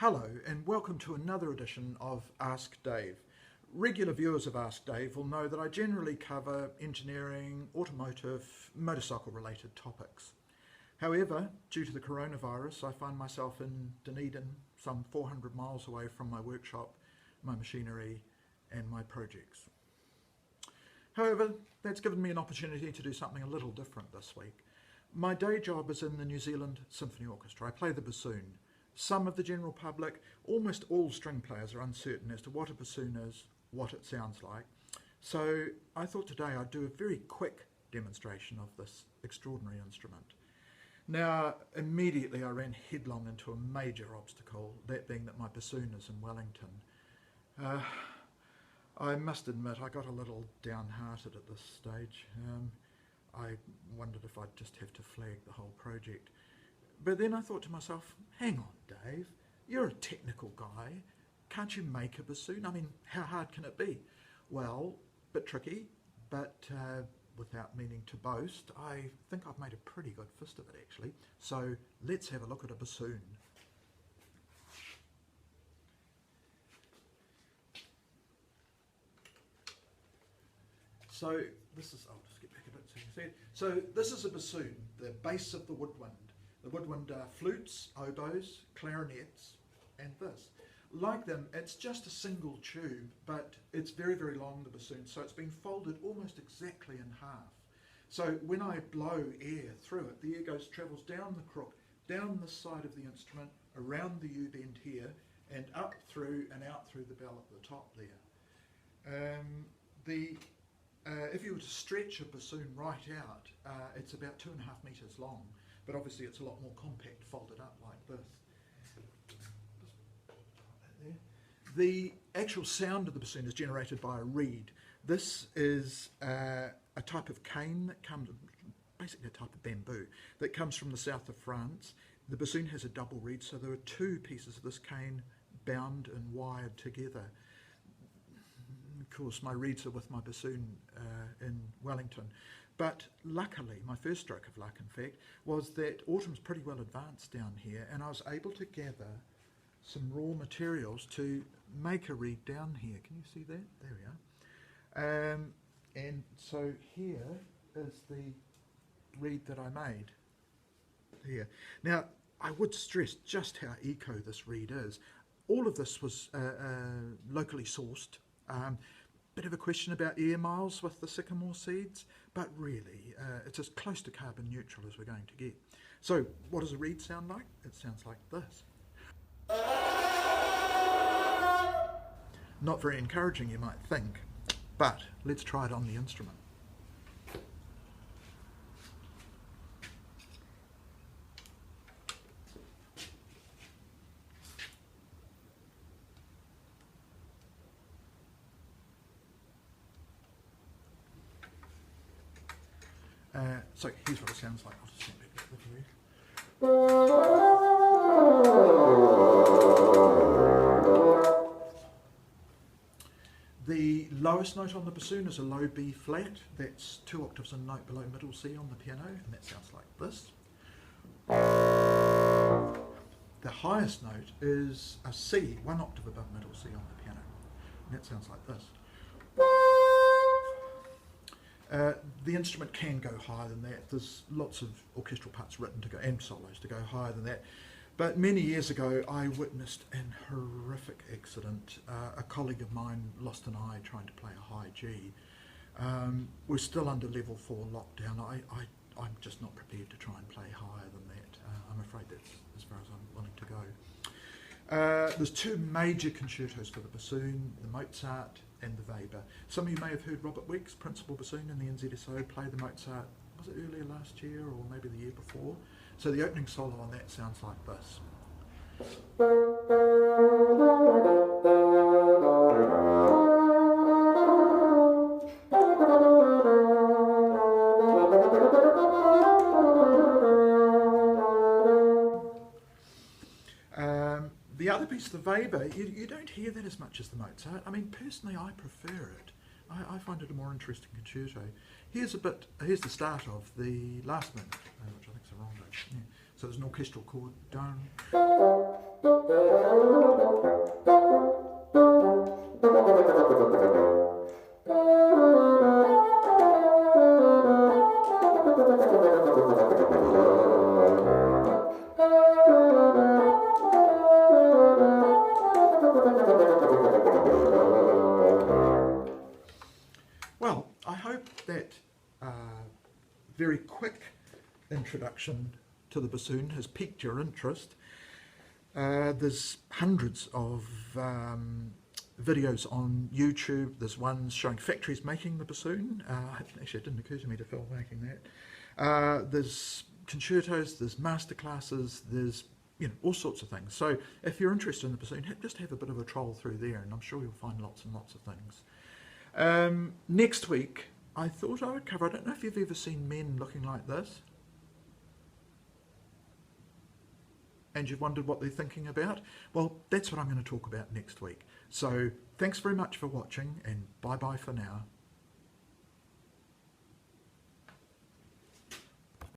Hello and welcome to another edition of Ask Dave. Regular viewers of Ask Dave will know that I generally cover engineering, automotive, motorcycle related topics. However, due to the coronavirus, I find myself in Dunedin, some 400 miles away from my workshop, my machinery and my projects. However, that's given me an opportunity to do something a little different this week. My day job is in the New Zealand Symphony Orchestra. I play the bassoon. Some of the general public, almost all string players, are uncertain as to what a bassoon is, what it sounds like. So I thought today I'd do a very quick demonstration of this extraordinary instrument. Now, immediately I ran headlong into a major obstacle, that being that my bassoon is in Wellington. I must admit I got a little downhearted at this stage. I wondered if I'd just have to flag the whole project. But then I thought to myself, hang on Dave, you're a technical guy, can't you make a bassoon? I mean, how hard can it be? Well, a bit tricky, but without meaning to boast, I think I've made a pretty good fist of it actually. So let's have a look at a bassoon. So this is, I'll just get back a bit so you can see it. So this is a bassoon, the base of the woodwind. The woodwind are flutes, oboes, clarinets, and this. Like them, it's just a single tube, but it's very, very long, the bassoon, so it's been folded almost exactly in half. So when I blow air through it, the air travels down the crook, down the side of the instrument, around the U-bend here, and up through and out through the bell at the top there. If you were to stretch a bassoon right out, it's about 2.5 meters long. But obviously it's a lot more compact, folded up like this. The actual sound of the bassoon is generated by a reed. This is a type of cane that comes, basically a type of bamboo, that comes from the south of France. The bassoon has a double reed, so there are two pieces of this cane bound and wired together. Of course, my reeds are with my bassoon in Wellington. But luckily, my first stroke of luck, in fact, was that autumn's pretty well advanced down here, and I was able to gather some raw materials to make a reed down here. Can you see that? There we are. And so here is the reed that I made. Here. Now, I would stress just how eco this reed is. All of this was locally sourced. Bit of a question about air miles with the sycamore seeds, but really it's as close to carbon neutral as we're going to get. So what does a reed sound like? It sounds like this. Not very encouraging, you might think, but let's try it on the instrument. So here's what it sounds like. I'll just stand back with you. The lowest note on the bassoon is a low B flat. That's 2 octaves a note below middle C on the piano, and that sounds like this. The highest note is a C, 1 octave above middle C on the piano, and that sounds like this. The instrument can go higher than that. There's lots of orchestral parts written to go, and solos to go higher than that. But many years ago I witnessed an horrific accident. A colleague of mine lost an eye trying to play a high G. We're still under level 4 lockdown. I'm just not prepared to try and play higher than that. I'm afraid that's as far as I'm willing to go. There's 2 major concertos for the bassoon, the Mozart and the Weber. Some of you may have heard Robert Weeks, principal bassoon in the NZSO, play the Mozart, was it earlier last year or maybe the year before? So the opening solo on that sounds like this. The other piece, the Weber, you don't hear that as much as the Mozart. I mean, personally, I prefer it. I find it a more interesting concerto. Here's the start of the last movement, which I think is a rondo. Yeah. So there's an orchestral chord, down. Well, I hope that very quick introduction to the bassoon has piqued your interest. There's hundreds of videos on YouTube. There's ones showing factories making the bassoon. Actually, it didn't occur to me to film making that. There's concertos, there's masterclasses, there's all sorts of things. So if you're interested in the bassoon, just have a bit of a troll through there, and I'm sure you'll find lots and lots of things. Next week, I thought I would cover, I don't know if you've ever seen men looking like this, and you've wondered what they're thinking about. Well, that's what I'm going to talk about next week. So thanks very much for watching, and bye bye for now.